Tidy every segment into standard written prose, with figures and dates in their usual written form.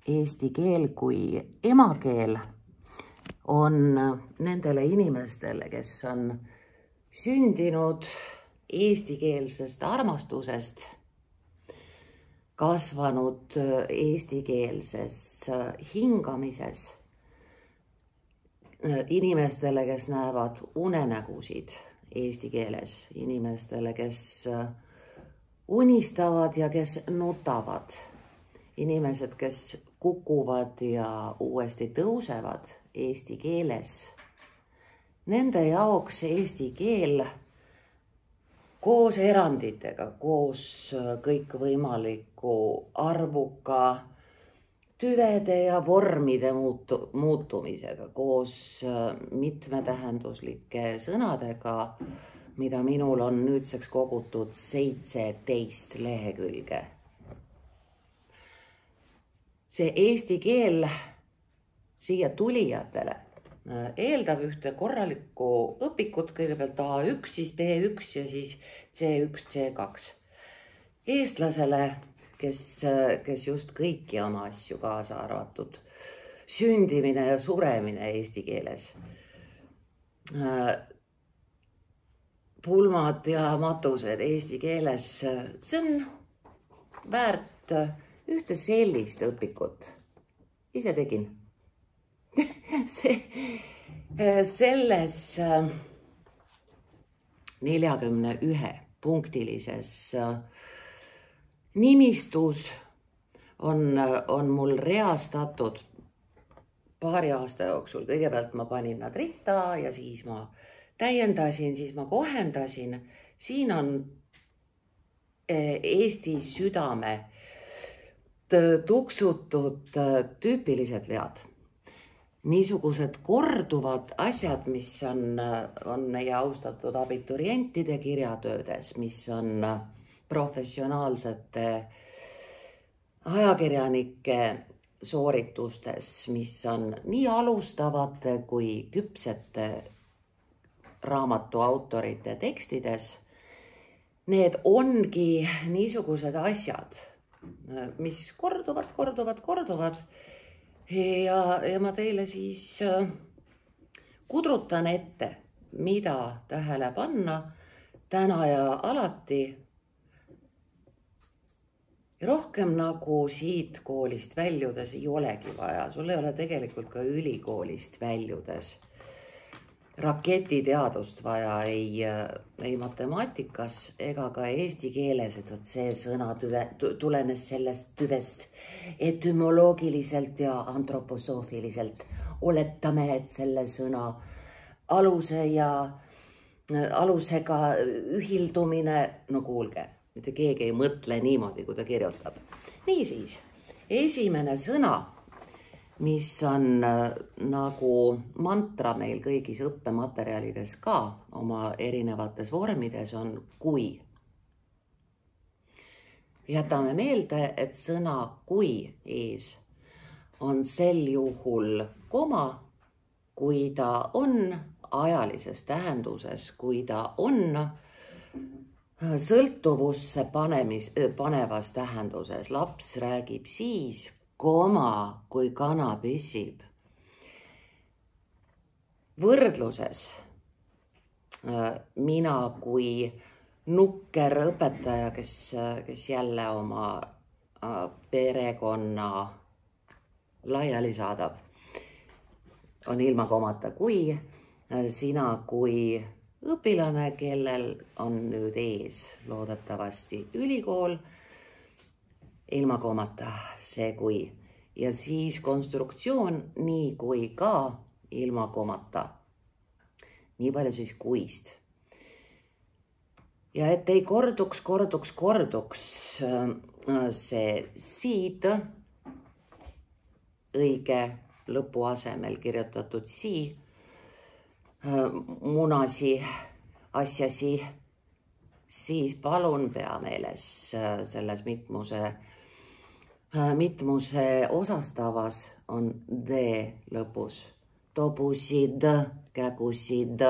eesti keel kui emakeel on nendele inimestele, kes on sündinud eestikeelsest armastusest, kasvanud eestikeelses hingamises, inimestele, kes näevad unenägusid eesti keeles, inimestele, kes unistavad ja kes nutavad, inimesed, kes kukuvad ja uuesti tõusevad eesti keeles. Nende jaoks eesti keel koos eranditega, koos kõikvõimaliku arvuka tüvede ja vormide muutumisega, koos mitmetähenduslike sõnadega, mida minul on nüüdseks kogutud 17 lehekülge. See eesti keel siia tulijatele eeldab ühte korralikku õpikut, kõigepealt A1, siis B1 ja siis C1, C2. Eestlasele, kes just kõiki oma asju kaasa arvatud, sündimine ja suremine eesti keeles, pulmad ja matused eesti keeles, see on väärt ühte sellist õpikut. Ise tegin. Selles 41 punktilises nimistus on mul reastatud paari aasta jooksul. Kõigepealt ma panin nad ritta ja siis ma täiendasin, siis ma kohendasin. Siin on Eesti südame tuksutud tüüpilised vead. Niisugused korduvad asjad, mis on meie austatud abiturientide kirjatöödes, mis on professionaalsete ajakirjanike sooritustes, mis on nii alustavate kui küpsete raamatu autorite tekstides. Need ongi niisugused asjad, mis korduvad. Ja ma teile siis kudrutan ette, mida tähele panna täna ja alati. Rohkem nagu siit koolist väljudes ei olegi vaja. Sul ei ole tegelikult ka ülikoolist väljudes raketiteadust vaja ei matemaatikas ega ka eesti keeles, et see sõna tulenes sellest tüvest etümoloogiliselt ja antroposoofiliselt. Oletame, et selle sõna alusega ühildumine, no kuulge, mitte keegi ei mõtle niimoodi, kui ta kirjutab. Niisiis, esimene sõna, mis on nagu mantra meil kõigis õppematerjalides ka oma erinevates vormides, on kui. Jätame meelde, et sõna kui ees on sel juhul koma, kui ta on ajalises tähenduses, kui ta on sõltuvusse panevas tähenduses. Laps räägib siis, koma, kui kana püsib. Võrdluses mina kui nukker õpetaja, kes jälle oma perekonna laiali saadab, on ilma komata kui. Sina kui õpilane, kellel on nüüd ees loodetavasti ülikool, ilma komata see kui. Ja siis konstruktsioon nii kui ka ilma komata. Nii palju siis kuist. Ja et ei korduks see siid, õige lõpu asemel kirjutatud sii, munasi, asjasi, siis palun pea meeles selles mitmuse osastavas on d lõpus. Tobusid, kägusid.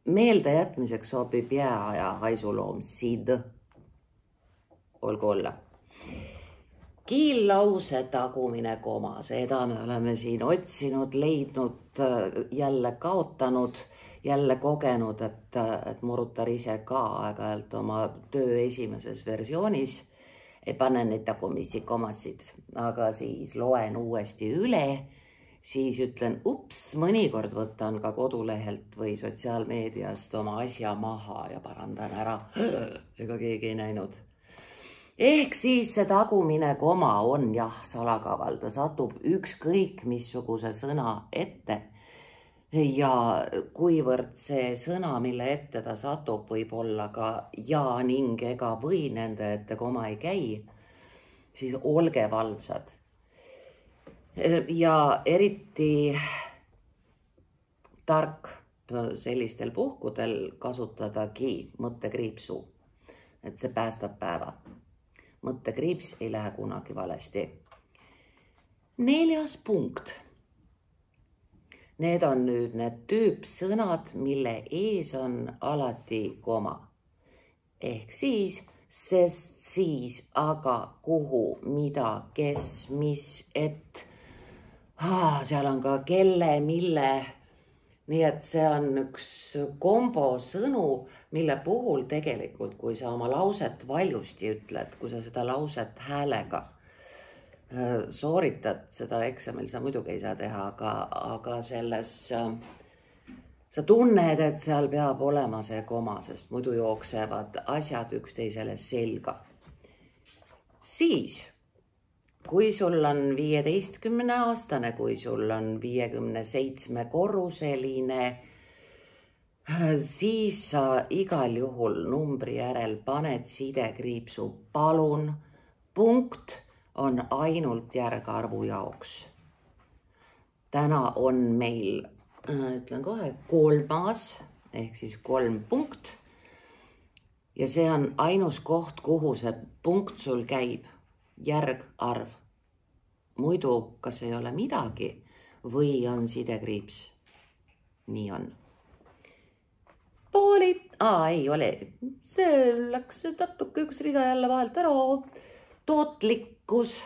Meelde jätmiseks sobib jääaja haisuloom sid. Olgu olla. Kiillause tagumine koma, seda me oleme siin otsinud, leidnud, jälle kaotanud, jälle kogenud, et Murutar ise ka aeg-ajalt oma töö esimeses versioonis ei pane neid tagumisi komasid, aga siis loen uuesti üle, siis ütlen ups, mõnikord võtan ka kodulehelt või sotsiaalmeediast oma asja maha ja parandan ära, ega keegi ei näinud. Ehk siis see tagumine koma on jah salakaval, ta satub ükskõik missuguse sõna ette ja kuivõrd see sõna, mille ette ta satub, võib olla ka ja, ning, ega või nende ette koma ei käi, siis olge valvsad. Ja eriti tark sellistel puhkudel kasutadagi mõttekriipsu, et see päästab päeva. Mõttekriips ei lähe kunagi valesti. 4. punkt. Need on nüüd need tüüpsõnad, mille ees on alati koma. Ehk siis, sest, siis, aga, kuhu, mida, kes, mis, et. Seal on ka kelle, mille. Nii et see on üks kombo sõnu, mille puhul tegelikult, kui sa oma lauset valjusti ütled, kui sa seda lauset häälega sooritad, seda eksamil sa muidugi ei saa teha, aga selles sa tunned, et seal peab olema see koma, sest muidu jooksevad asjad üksteisele selga. Siis, kui sul on 15-aastane, kui sul on 57 korruseline, siis sa igal juhul numbri järel paned sidekriipsu palun, punkt on ainult järgarvu jaoks. Täna on meil, ütlen kohe, 3. ehk siis 3 punkt ja see on ainus koht, kuhu see punkt sul käib. Järgarv. Muidu kas ei ole midagi või on sidekriips. Nii on. Ei ole. See läks natuke üks rida jälle vahelt ära. Tootlikkus,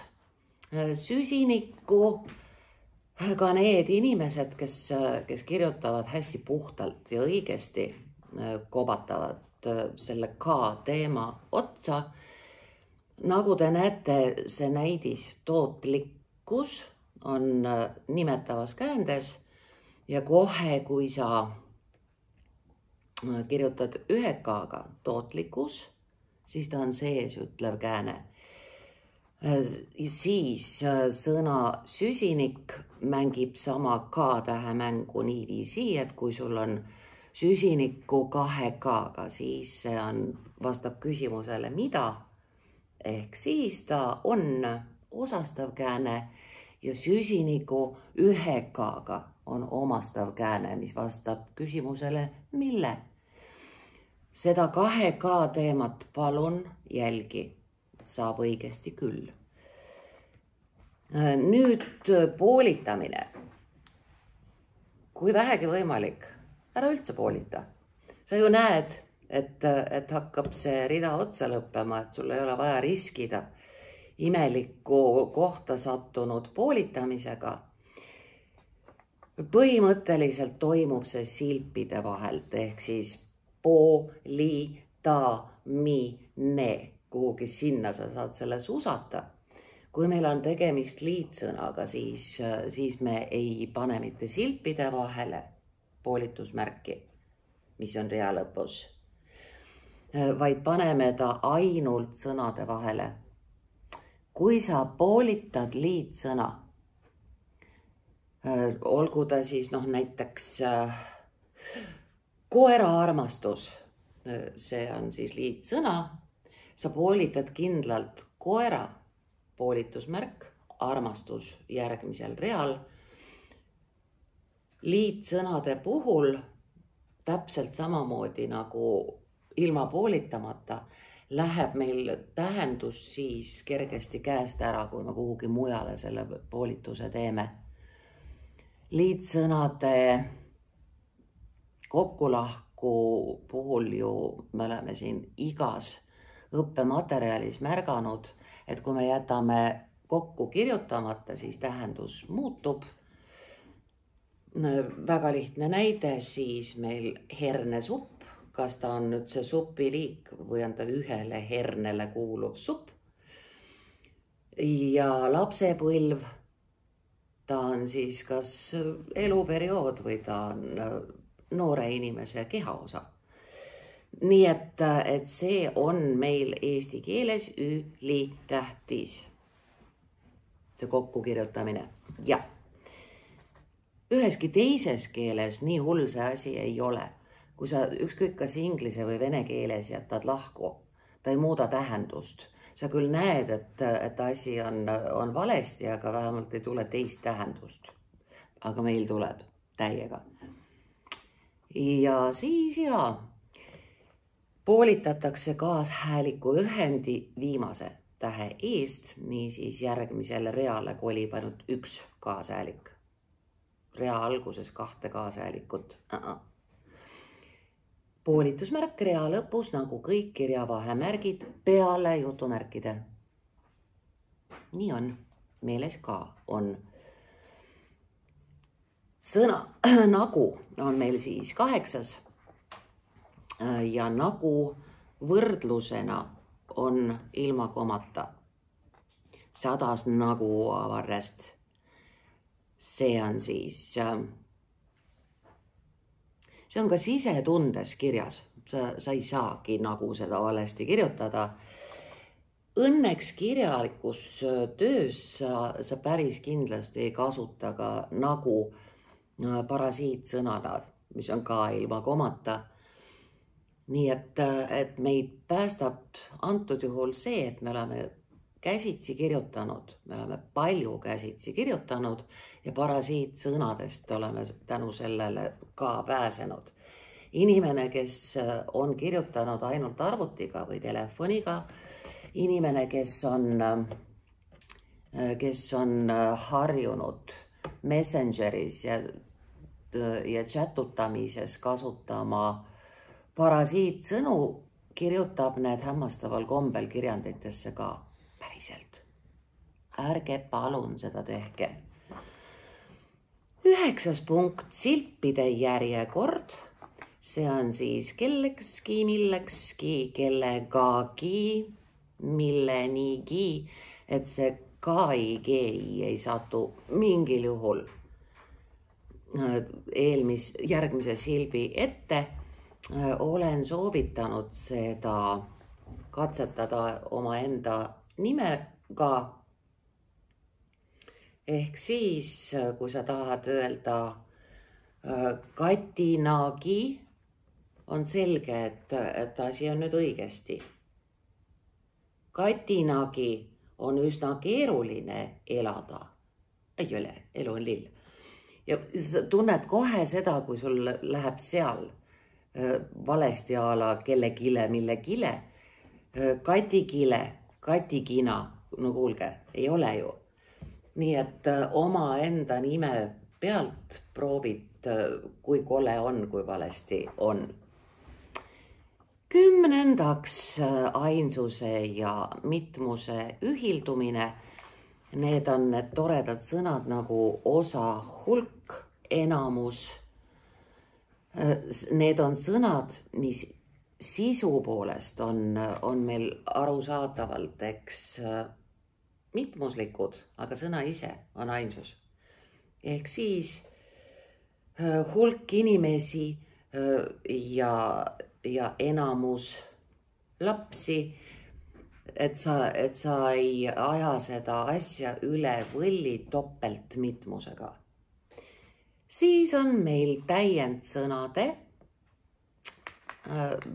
süsinikku. Ka need inimesed, kes kirjutavad hästi puhtalt ja õigesti, kobatavad selle K teema otsa. Nagu te näete, see näidis tootlikkus on nimetavas käändes ja kohe, kui sa kirjutad ühe K-ga tootlikkus, siis ta on sees ütlev kääne. Siis sõna süsinik mängib sama K-tähe mängu niiviisi, et kui sul on süsinikku 2 K-ga, siis see vastab küsimusele mida. Ehk siis ta on osastav kääne ja süsiniku 1 K-ga on omastav kääne, mis vastab küsimusele mille. Seda 2 K teemat palun jälgi, saab õigesti küll. Nüüd poolitamine. Kui vähegi võimalik, ära üldse poolita. Sa ju näed, et hakkab see rida otsa lõppema, et sul ei ole vaja riskida imelikku kohta sattunud poolitamisega. Põhimõtteliselt toimub see silpide vahelt, ehk siis poolitamine. Kuhugi sinna sa saad selle susata. Kui meil on tegemist liitsõnaga, siis me ei pane mitte silpide vahele poolitusmärki, mis on rea lõpus, vaid paneme ta ainult sõnade vahele. Kui sa poolitad liitsõna, olgu ta siis näiteks koera armastus, see on siis liitsõna, sa poolitad kindlalt koera, poolitusmärk, armastus järgmisel real. Liitsõnade puhul täpselt samamoodi nagu ilma poolitamata läheb meil tähendus siis kergesti käest ära, kui me kuhugi mujale selle poolituse teeme. Liitsõnade kokkulahku puhul ju me oleme siin igas õppematerjalis märganud, et kui me jätame kokku kirjutamata, siis tähendus muutub. Väga lihtne näide siis meil hernesupp. Kas ta on nüüd see supiliik või on ta ühele hernele kuuluv supp. Ja lapsepõlv, ta on siis kas eluperiood või ta on noore inimese kehaosa. Nii et see on meil eesti keeles ülitähtis, see kokkukirjutamine. Ja üheski teises keeles nii hull see asi ei ole. Kui sa ükskõik kas inglise või vene keeles jätad lahku, ta ei muuda tähendust. Sa küll näed, et asi on valesti, aga vähemalt ei tule teist tähendust. Aga meil tuleb täiega. Ja siis poolitatakse kaashääliku ühendi viimase tähe eest, niisiis järgmisele reale kolib ainult üks kaashäälik. Rea alguses 2 kaashäälikut. Poolitusmärk rea lõpus nagu kõik kirjavahemärgid peale jutumärkide. Nii on, meeles ka on. Sõna nagu on meil siis 8 ja nagu võrdlusena on ilma komata. 100 nagu avarrest. See on siis... See on ka sisetundes kirjas. Sa ei saagi nagu seda valesti kirjutada. Õnneks kirjalikus töös sa päris kindlasti ei kasuta ka nagu parasiitsõnana, mis on ka ilma komata. Nii et meid päästab antud juhul see, et me oleme käsitsi kirjutanud, me oleme palju käsitsi kirjutanud ja parasiitsõnadest oleme tänu sellele ka pääsenud. Inimene, kes on kirjutanud ainult arvutiga või telefoniga, inimene, kes on harjunud Messengeris ja chatutamises kasutama parasiitsõnu, kirjutab need hämmastaval kombel kirjanditesse ka. Päriselt. Ärge palun seda tehke. 9. punkt, silpide järjekord. See on siis kellekski, millekski, kellegagi, millenigi, et see kai ei satu mingil juhul järgmise silbi ette. Olen soovitanud seda katsetada omaenda nimega. Ehk siis, kui sa tahad öelda katinagi, on selge, et asi on nüüd õigesti. Katinagi on üsna keeruline elada. Ei ole, elu on lill. Ja sa tunned kohe seda, kui sul läheb seal valesti ala kellegile, millegile. Katikile, katikina, no kuulge, ei ole ju. Nii et oma enda nime pealt proovid, kui kole on, kui valesti on. 10. ainsuse ja mitmuse ühildumine. Need on need toredad sõnad nagu osa, hulk, enamus. Need on sõnad, mis sisu poolest on meil arusaadavalt, eks mitmuslikud, aga sõna ise on ainsus. Ehk siis hulk inimesi ja enamus lapsi, et sa ei aja seda asja üle võlli topelt mitmusega. Siis on meil täiendsõnade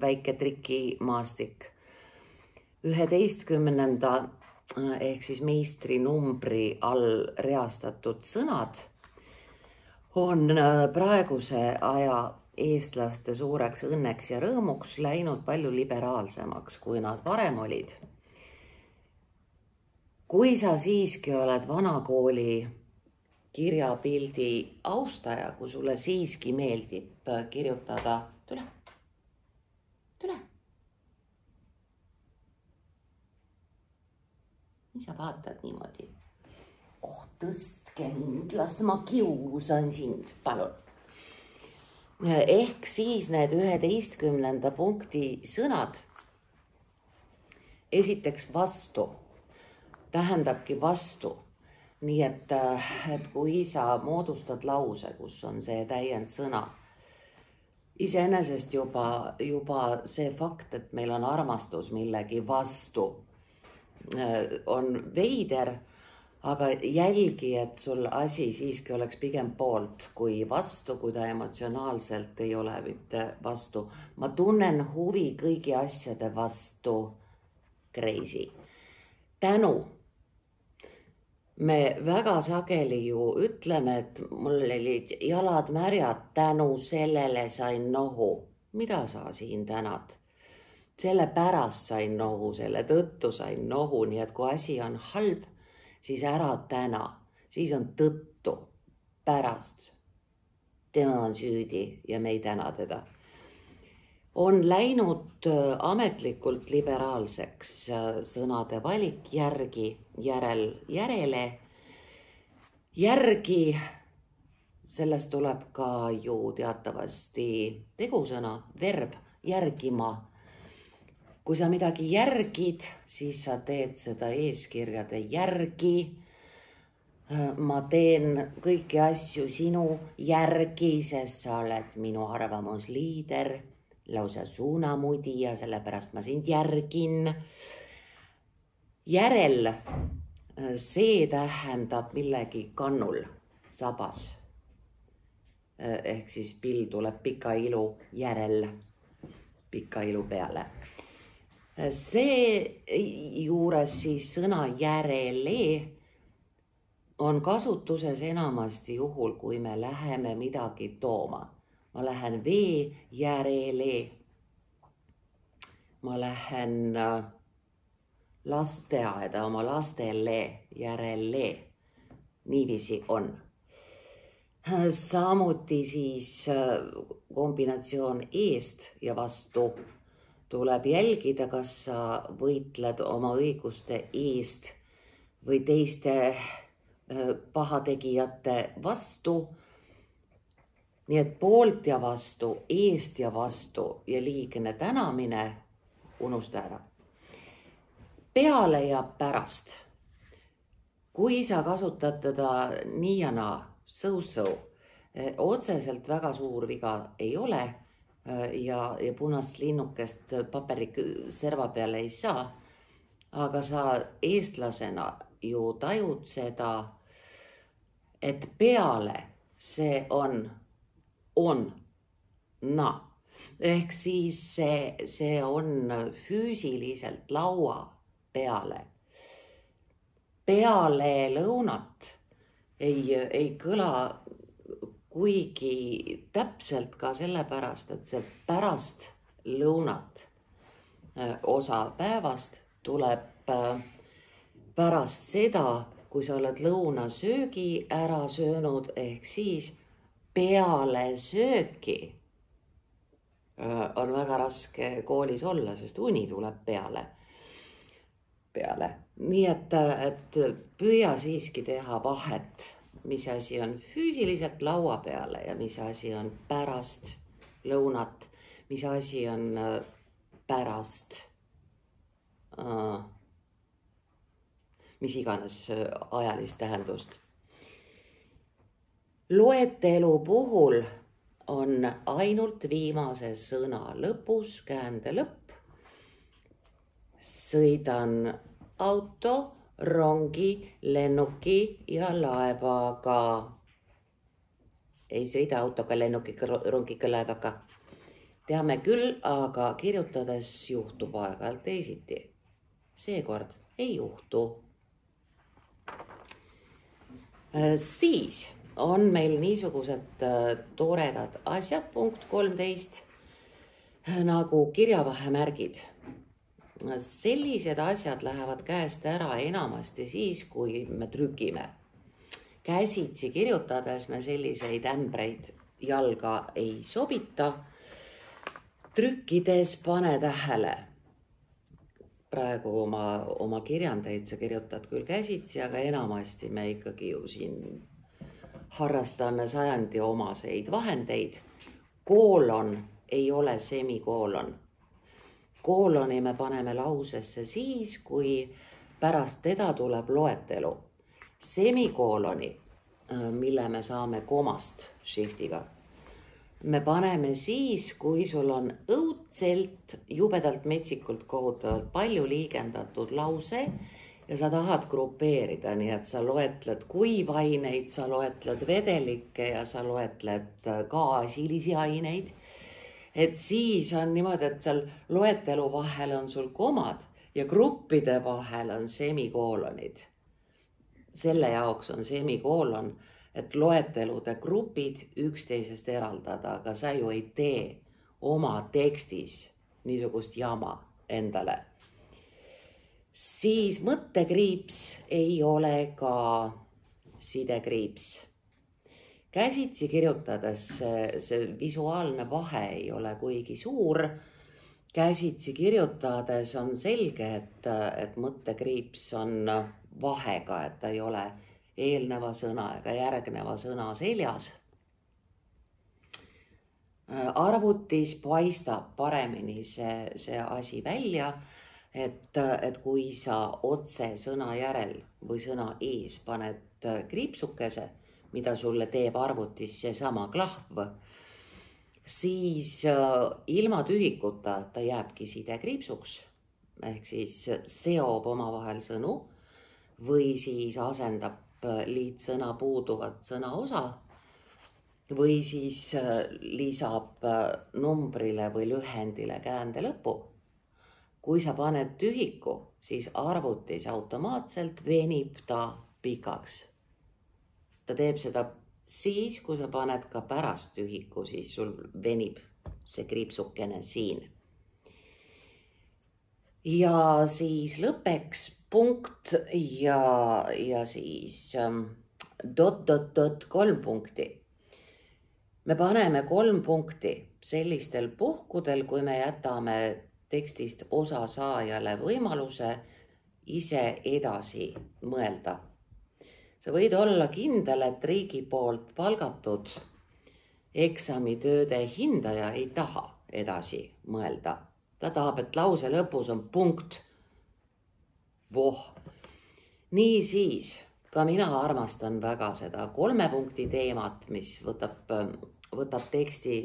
väike trikimaastik. 11. ehk siis meistrinumbri all reastatud sõnad on praeguse aja eestlaste suureks õnneks ja rõõmuks läinud palju liberaalsemaks, kui nad varem olid. Kui sa siiski oled vanakooli kirjapildi austaja, kui sulle siiski meeldib kirjutada, tule. Mis sa vaatad niimoodi? tõstke mind, las ma kiusan sind, palun. Ehk siis need 11. punkti sõnad. Esiteks vastu, tähendabki vastu. Nii et kui sa moodustad lause, kus on see täiendsõna, iseenesest juba see fakt, et meil on armastus millegi vastu, on veider, aga jälgi, et sul asi siiski oleks pigem poolt kui vastu, kui ta emotsionaalselt ei ole mitte vastu. Ma tunnen huvi kõigi asjade vastu, crazy. Tänu. Me väga sageli ju ütleme, et mul olid jalad märjad, tänu sellele sain nohu. Mida sa siin tänad? Selle pärast sain nohu, selle tõttu sain nohu, nii et kui asi on halb, siis ära täna, siis on tõttu, pärast. Tema on süüdi ja me ei täna teda. On läinud ametlikult liberaalseks sõnade valik järgi. Sellest tuleb ka ju teatavasti tegusõna, verb, järgima. Kui sa midagi järgid, siis sa teed seda eeskirjade järgi. Ma teen kõiki asju sinu järgi, sest sa oled minu arvamusliider, lausa suunamudija, sellepärast ma sind järgin. Järel, see tähendab millegi kannul, sabas. Ehk siis pill tuleb pika ilu järel, pika ilu peale. See juures siis sõna järele on kasutuses enamasti juhul, kui me läheme midagi tooma. Ma lähen vee järele. Ma lähen lasteaeda oma lastele järele. Niiviisi on. Samuti siis kombinatsioon eest ja vastu. Tuleb jälgida, kas sa võitled oma õiguste eest või teiste pahategijate vastu. Nii et poolt ja vastu, eest ja vastu ja liigne tänamine unusta ära. Peale ja pärast. Kui sa kasutad teda nii ja naa, so, otseselt väga suur viga ei ole ja punast linnukest paberik serva peale ei saa, aga sa eestlasena ju tajud seda, et peale see on na. Ehk siis see on füüsiliselt laua peale. Peale lõunat ei kõla kuigi täpselt ka sellepärast, et see pärast lõunat osa päevast tuleb pärast seda, kui sa oled lõunasöögi ära söönud, ehk siis peale sööki on väga raske koolis olla, sest uni tuleb peale. Nii et püüa siiski teha vahet, mis asi on füüsiliselt laua peale ja mis asi on pärast lõunat, mis asi on pärast mis iganes ajalist tähendust. Loetelu puhul on ainult viimase sõna lõpus käände lõpp. Sõidan auto, rongi, lennuki ja laevaga. Ei sõida autoga, lennukiga, rongiga, laevaga. Teame küll, aga kirjutades juhtub aeg-ajalt teisiti. Seekord ei juhtu. Siis on meil niisugused toredad asjad, punkt 13, nagu kirjavahemärgid. Sellised asjad lähevad käest ära enamasti siis, kui me trükime. Käsitsi kirjutades me selliseid ämbreid jalga ei sobita. Trükkides pane tähele. praegu oma kirjandeid sa kirjutad küll käsitsi, aga enamasti me ikkagi ju siin harrastame sajandi omaseid vahendeid. Koolon ei ole semikoolon. Kooloni me paneme lausesse siis, kui pärast teda tuleb loetelu. Semikooloni, mille me saame komast shiftiga, me paneme siis, kui sul on õudselt, jubedalt, metsikult, kohutavalt palju liigendatud lause ja sa tahad grupeerida, nii et sa loetled kuivaineid, sa loetled vedelikke ja sa loetled gaasilisi aineid. Et siis on niimoodi, et seal loetelu vahel on sul komad ja gruppide vahel on semikoolonid. Selle jaoks on semikoolon, et loetelude grupid üksteisest eraldada, aga sa ju ei tee oma tekstis niisugust jama endale. Siis mõttekriips ei ole ka sidekriips. Käsitsi kirjutades see visuaalne vahe ei ole kuigi suur. Käsitsi kirjutades on selge, et mõttekriips on vahega, et ta ei ole eelneva sõna ega järgneva sõna seljas. Arvutis paistab paremini see asi välja, et kui sa otse sõna järel või sõna ees paned kriipsukese, mida sulle teeb arvutis seesama klahv, siis ilma tühikuta ta jääbki sidekriipsuks, ehk siis seob omavahel sõnu või siis asendab liitsõna puuduvat sõnaosa või siis lisab numbrile või lühendile käände lõpu. Kui sa paned tühiku, siis arvutis automaatselt venib ta pikaks. Ta teeb seda siis, kui sa paned ka pärast tühiku, siis sul venib see kriipsukene siin. Ja siis lõpeks punkt ja siis ... 3 punkti. Me paneme 3 punkti sellistel puhkudel, kui me jätame tekstist osa saajale võimaluse ise edasi mõelda. Sa võid olla kindel, et riigi poolt palgatud eksamitööde hindaja ei taha edasi mõelda. Ta tahab, et lause lõpus on punkt. Voh. Nii siis, ka mina armastan väga seda 3 punkti teemat, mis võtab teksti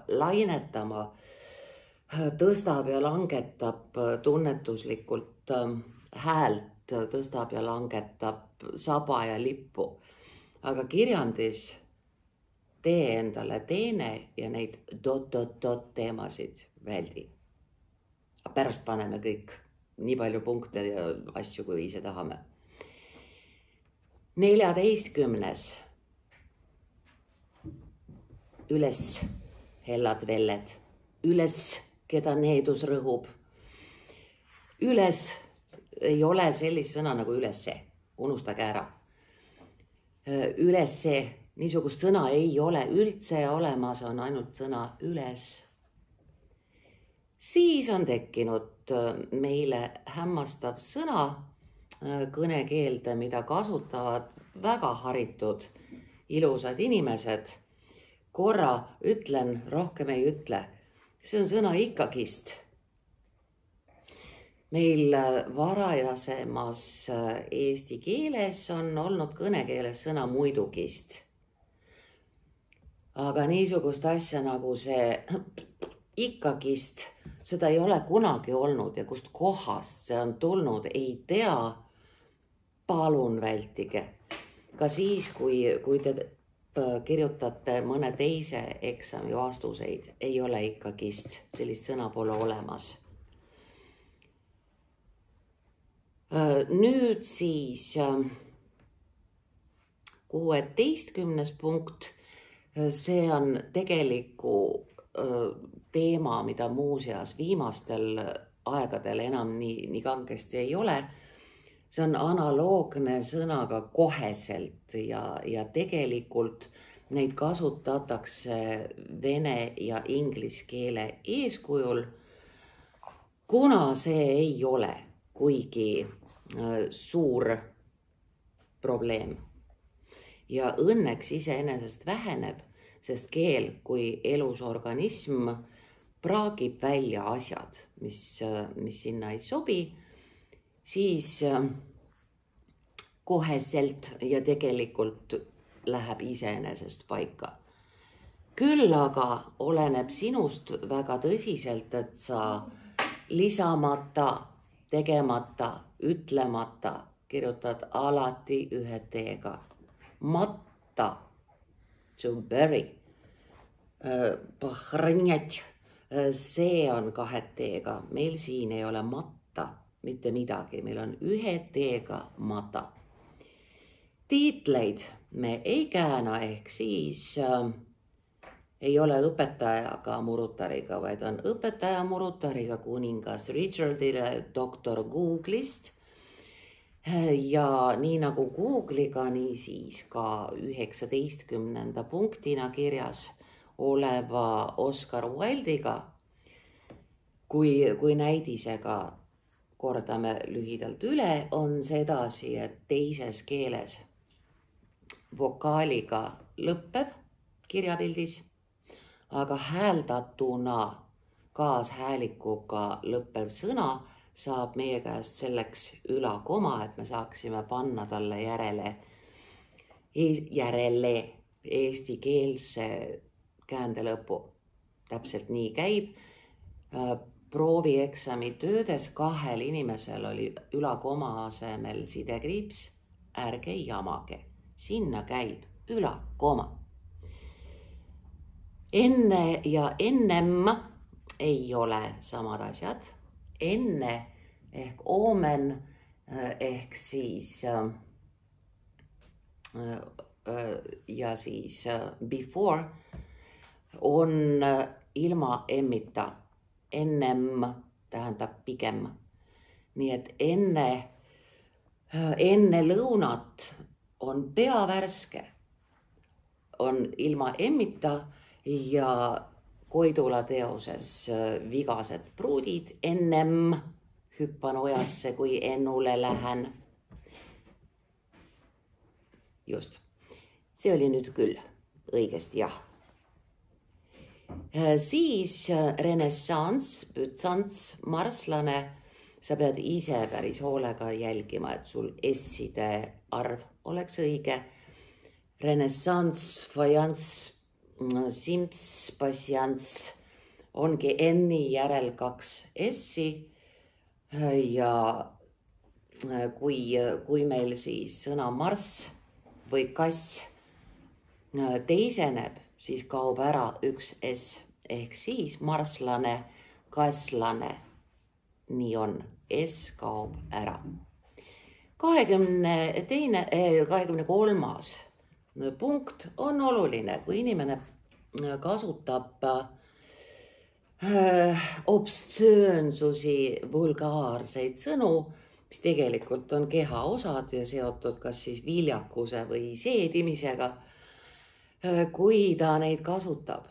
lainetama, tõstab ja langetab tunnetuslikult häält, tõstab ja langetab saba ja lippu. Aga kirjandis tee endale teene ja neid ... teemasid väldi. Pärast paneme kõik nii palju punkte ja asju, kui ise tahame. 14. Üles, hellad velled. Üles, keda needus rõhub. Üles ei ole sellist sõna nagu ülesse. Unustage ära. Ülesse, niisugust sõna ei ole üldse olemas, on ainult sõna üles. Siis on tekkinud meile hämmastav sõna kõnekeelde, mida kasutavad väga haritud ilusad inimesed. Korra ütlen, rohkem ei ütle. See on sõna ikkagist. Meil varajasemas eesti keeles on olnud kõnekeeles sõna muidugist. Aga niisugust asja nagu see ikkagist, seda ei ole kunagi olnud ja kust kohast see on tulnud, ei tea. Palun vältige. Ka siis, kui te kirjutate mõne teise eksami vastuseid, ei ole ikkagist, sellist sõna pole olemas. Nüüd siis 16. punkt. See on tegeliku teema, mida muuseas viimastel aegadel enam nii kangesti ei ole. See on analoogne sõnaga koheselt ja tegelikult neid kasutatakse vene ja inglise keele eeskujul. kuna see ei ole kuigi suur probleem ja õnneks iseenesest väheneb, sest keel kui elus organism praagib välja asjad, mis sinna ei sobi, siis koheselt ja tegelikult läheb iseenesest paika. Küll aga oleneb sinust väga tõsiselt, et sa lisamata, tegemata, ütlemata kirjutad alati ühe teega. Matta, to bury, pahrnjat, see on kahe teega. Meil siin ei ole matta mitte midagi, meil on ühe teega mata. Tiitleid me ei kääna, ehk siis ei ole õpetajaga murutariga, vaid on õpetaja murutariga kuningas Richardile doktor Google'ist. Ja nii nagu Google'iga, nii siis ka 19. punktina kirjas oleva Oscar Wilde'iga, kui näidisega kordame lühidalt üle, on sedasi, et teises keeles vokaaliga lõppev kirjapildis, aga hääldatuna kaashäälikuga lõppev sõna saab meie käest selleks ülakoma, et me saaksime panna talle järele eestikeelse käändelõpu. Täpselt nii käib. Proovieksami töödes 2 inimesel oli ülakoma asemel sidekriips, ärge jamage. Sinna käib ülakoma. Enne ja ennem ei ole samad asjad. Enne ehk omen ehk siis ja siis before on ilma emmita. Ennem tähendab pigem. Nii et enne lõunat on pea värske, on ilma emmita ja Koidula teoses vigased pruudid. Ennem hüppan ojasse, kui ennule lähen. Just. See oli nüüd küll õigesti, jah. Siis renessanss, bütsants, marslane. Sa pead ise päris hoolega jälgima, et sul S-ide arv oleks õige. Renessanss, fajants, simps, passiants ongi N-i järel 2 S-i ja kui meil siis sõna marss või kass teiseneb, siis kaob ära 1 S ehk siis marslane, kasslane. Nii on, S kaob ära. 23. punkt on oluline, kui inimene kasutab obstsöönsusi, vulgaarseid sõnu, mis tegelikult on kehaosad ja seotud kas siis viljakuse või seedimisega. Kui ta neid kasutab,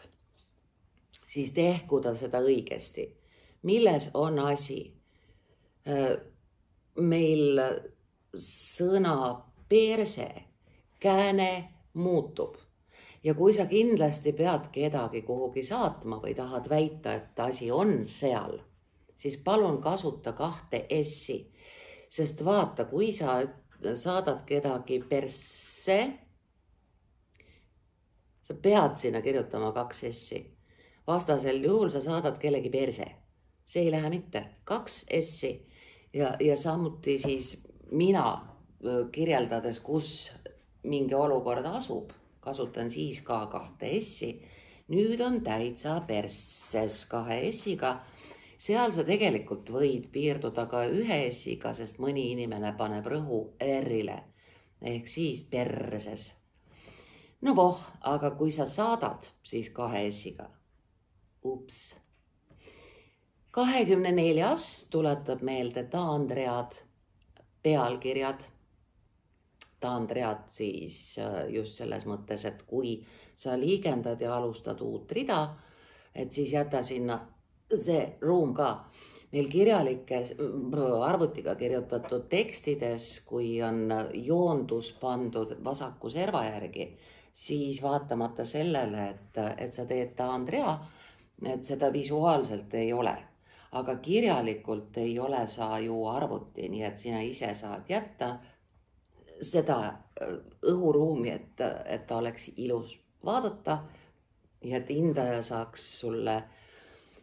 siis tehku ta seda õigesti. Milles on asi? Meil sõna perse, kääne muutub. Ja kui sa kindlasti pead kedagi kuhugi saatma või tahad väita, et asi on seal, siis palun kasuta 2 S-i. Sest vaata, kui sa saadad kedagi persse, sa pead sinna kirjutama 2 S-i. Vastasel juhul sa saadad kellegi perse. See ei lähe mitte. 2 S-i ja samuti siis mina kirjeldades, kus mingi olukord asub, kasutan siis ka 2 S-i. Nüüd on täitsa persses 2 S-iga. Seal sa tegelikult võid piirduda ka 1 S-iga, sest mõni inimene paneb rõhu R-ile ehk siis perses. No voh, aga kui sa saadad, siis 2 S-iga. Ups. 24. tuletab meelde taandread, pealkirjad. Taandread siis just selles mõttes, et kui sa liigendad ja alustad uut rida, et siis jäta sinna see ruum ka. meil kirjalikes, arvutiga kirjutatud tekstides, kui on joondus pandud vasaku serva järgi, siis vaatamata sellele, et sa teed ta Andrea, et seda visuaalselt ei ole. Aga kirjalikult ei ole sa ju arvuti, nii et sina ise saad jätta seda õhuruumi, et ta oleks ilus vaadata ja et hindaja saaks sulle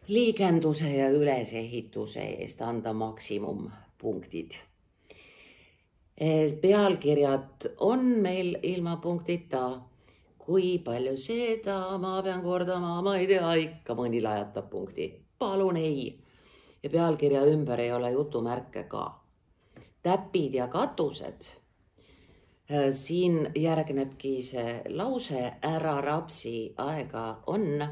liigenduse ja ülesehituse eest anda maksimumpunktid. Pealkirjad on meil ilma punktita. Kui palju seda ma pean kordama, ma ei tea, ikka mõni lajatab punkti. Palun ei. Ja pealkirja ümber ei ole jutumärke ka. Täpid ja katused. Siin järgnebki see lause, ära rapsi, aega on.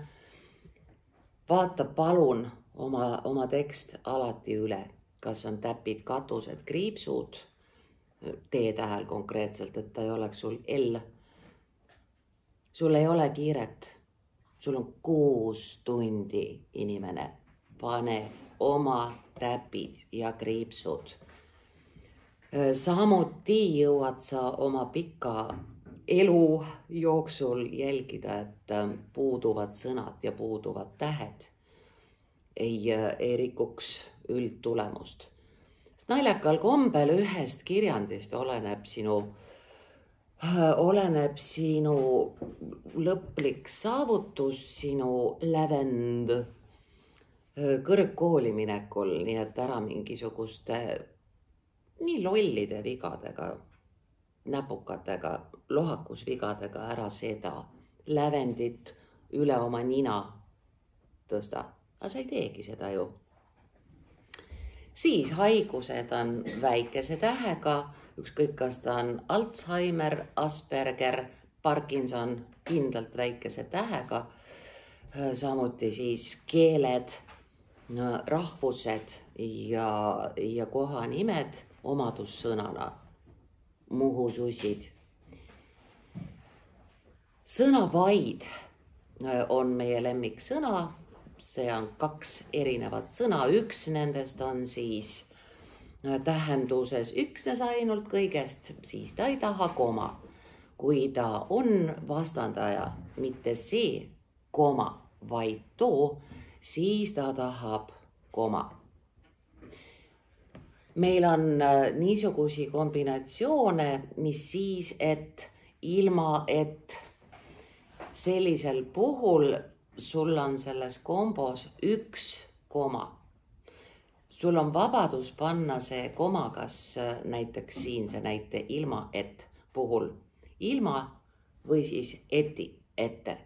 Vaata palun oma tekst alati üle, kas on täpid, katused, kriipsud, T-tähel konkreetselt, et ta ei oleks sul L. Sul ei ole kiiret, sul on 6 tundi, inimene, pane oma täpid ja kriipsud. Samuti jõuad sa oma pika elu jooksul jälgida, et puuduvad sõnad ja puuduvad tähed ei rikuks üldtulemust. Naljakal kombel ühest kirjandist oleneb sinu lõplik saavutus, sinu lävend kõrgkooli minekul, nii et ära mingisuguste nii lollide vigadega, näpukatega, lohakusvigadega ära seda lävendit üle oma nina tõsta. Aga sa ei teegi seda ju. Siis haigused on väikese tähega, ükskõik kas ta on Alzheimer, Asperger, Parkinson, kindlalt väikese tähega. Samuti siis keeled, rahvused ja kohanimed omadussõnana, muhususid. Sõna vaid on meie lemmiksõna. See on 2 erinevat sõna. Üks nendest on siis tähenduses üksnes ainult kõigest, siis ta ei taha koma. Kui ta on vastandaja, mitte see koma, vaid too, siis ta tahab koma. Meil on niisugusi kombinatsioone, mis siis, et ilma, et sellisel puhul sul on selles kombos 1 koma. Sul on vabadus panna see koma, kas näiteks siin see näite ilma et puhul ilma või siis eti ette.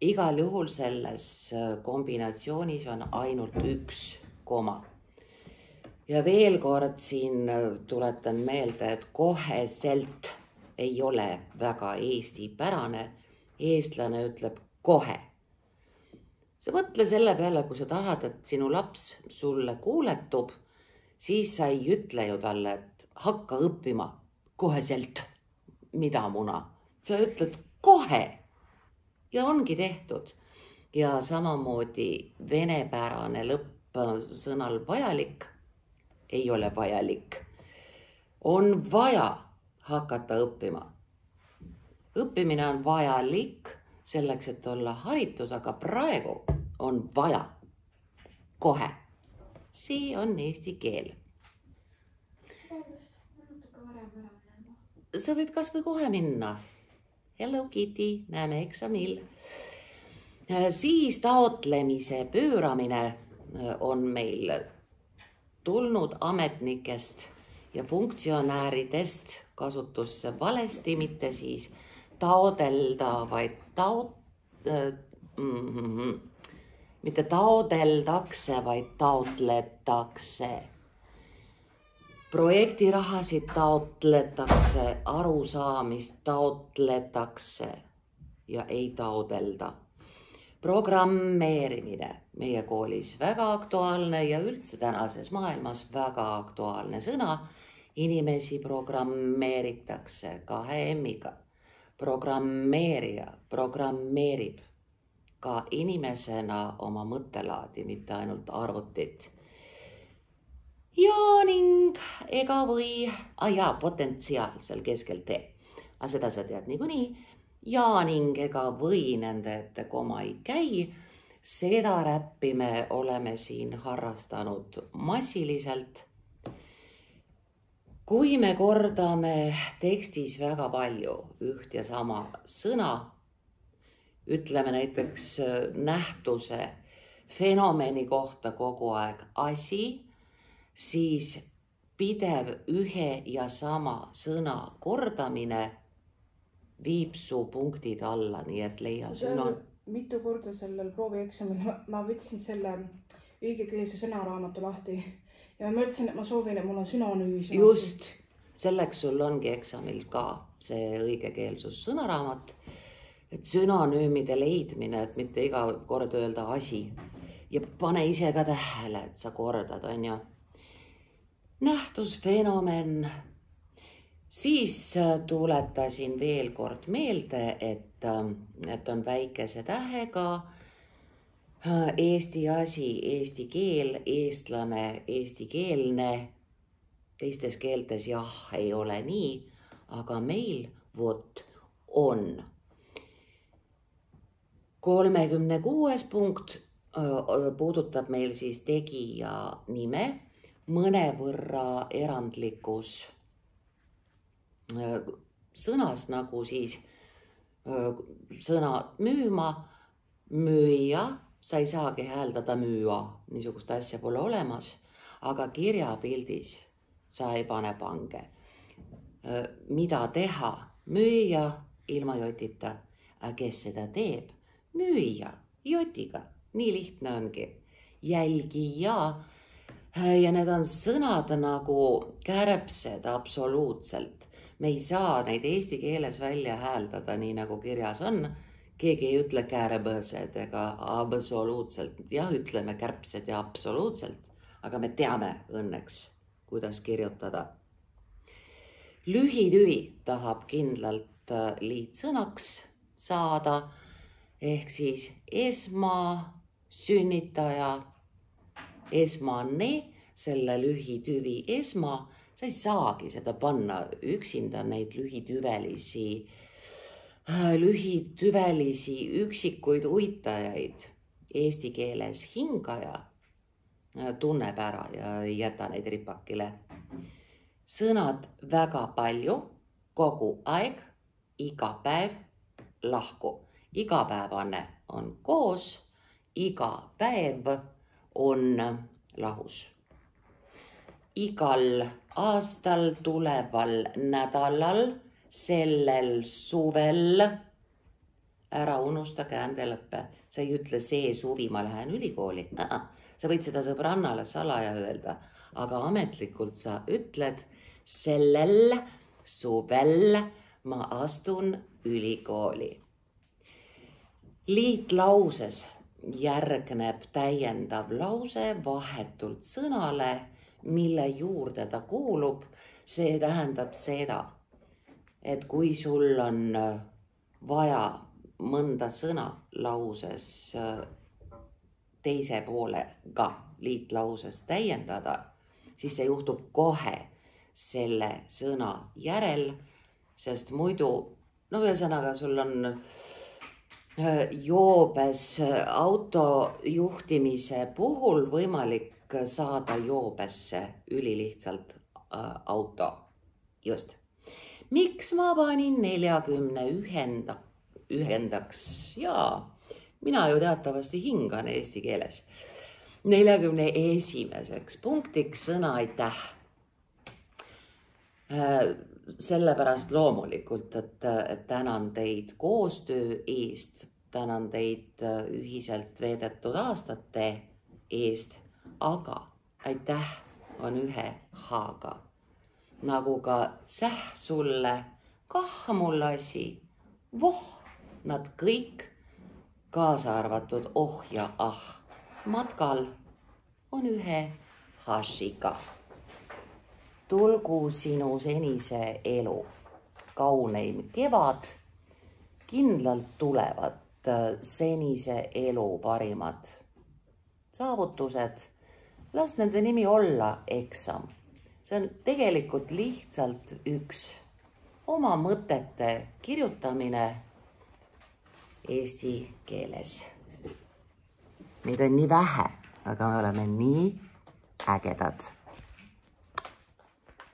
Igal juhul selles kombinatsioonis on ainult 1 koma. Ja veel kord siin tuletan meelde, et koheselt ei ole väga eestipärane. Eestlane ütleb kohe. Sa mõtle selle peale, kui sa tahad, et sinu laps sulle kuuletub, siis sa ei ütle ju talle, et hakka õppima koheselt, mida muna. Sa ütled kohe ja ongi tehtud. Ja samamoodi venepärane lõpp sõnal vajalik ei ole vajalik. On vaja hakata õppima. Õppimine on vajalik selleks, et olla haritud, aga praegu on vaja kohe. See on eesti keel. Sa võid kas või kohe minna. Hello Kitty, näeme eksamil. Siis taotlemise pööramine on meil tulnud ametnikest ja funktsionääridest kasutusse valesti, mitte siis taodelda, vaid mitte taodeldakse, vaid taotletakse. Projektirahasid taotletakse, arusaamist taotletakse ja ei taodelda. Programmeerimine meie koolis väga aktuaalne ja üldse tänases maailmas väga aktuaalne sõna. Inimesi programmeeritakse 2 M-iga. Programmeerija programmeerib ka inimesena oma mõttelaadi, mitte ainult arvutit. ja ning ega või, potentsiaal seal keskel T, aga seda sa tead niikuinii, ja ning ega või nende ette koma ei käi. Seda räppi me oleme siin harrastanud massiliselt. Kui me kordame tekstis väga palju üht ja sama sõna, ütleme näiteks nähtuse fenomeni kohta kogu aeg asi, siis pidev ühe ja sama sõna kordamine viib su punktid alla, nii et leia sünoon. Mitu korda sellel proovieksamil ma võtsin selle õigekeelse sõnaraamatu lahti ja ma mõtlesin, et ma soovin, et mul on sünonüümi. Just, selleks sul ongi eksamil ka see õigekeelsus sõnaraamat, et sünonüümide leidmine, et mitte iga kord öelda asi ja pane ise ka tähele, et sa kordad, on ju. Nähtus, fenomen. Siis tuletasin veel kord meelde, et on väikese tähega eesti asi, eesti keel, eestlane, eestikeelne. Teistes keeltes jah, ei ole nii, aga meil vot on. 36. punkt puudutab meil siis tegija nime, mõnevõrra erandlikus sõnas nagu siis sõna müüma, müüja, sa ei saagi hääldada müüa, niisugust asja pole olemas, aga kirjapildis sa ei pane pange. Mida teha? Müüja ilma jotita. Kes seda teeb? Müüja jotiga. Nii lihtne ongi. Jälgija. Ja need on sõnad nagu kärbsed absoluutselt. Me ei saa neid eesti keeles välja hääldada nii nagu kirjas on. Keegi ei ütle kärbsed ega absoluutselt. Jah, ütleme kärbsed ja absoluutselt, aga me teame õnneks, kuidas kirjutada. Lühitüvi tahab kindlalt liitsõnaks saada, ehk siis esmasünnitaja, esmane, selle lühitüvi esma. Sa ei saagi seda panna üksinda neid lühitüvelisi üksikuid uitajaid eesti keeles hingaja tunneb ära ja ei jäta neid ripakile. Sõnad väga palju, kogu aeg, iga päev, lahku. Igapäevane on koos, iga päev on lahus. Igal aastal, tuleval nädalal, sellel suvel, ära unusta käändelõppe. Sa ei ütle see suvi, ma lähen ülikooli. Sa võid seda sõbrannale salaja öelda, aga ametlikult sa ütled sellel suvel ma astun ülikooli. Liitlauses järgneb täiendav lause vahetult sõnale, mille juurde ta kuulub. See tähendab seda, et kui sul on vaja mõnda sõna lauses teise poolega liitlauses täiendada, siis see juhtub kohe selle sõna järel, sest muidu, ühesõnaga sul on joobes autojuhtimise puhul võimalik saada joobesse ülilihtsalt auto. Just. Miks ma panin 41. Jaa, mina ju teatavasti hingan eesti keeles. 41. punktiks sõna aitäh. Sellepärast loomulikult, et tänan teid koostöö eest, tänan teid ühiselt veedetud aastate eest, aga aitäh on ühe haaga. Nagu ka säh sulle, kah mul asi, voh, nad kõik, kaasa arvatud oh ja ah, matkal on ühe hashiga. Tulgu sinu senise elu kauneim kevad, kindlalt tulevad senise elu parimad saavutused, las nende nimi olla eksam. See on tegelikult lihtsalt üks oma mõtete kirjutamine eesti keeles. Meid on nii vähe, aga me oleme nii ägedad.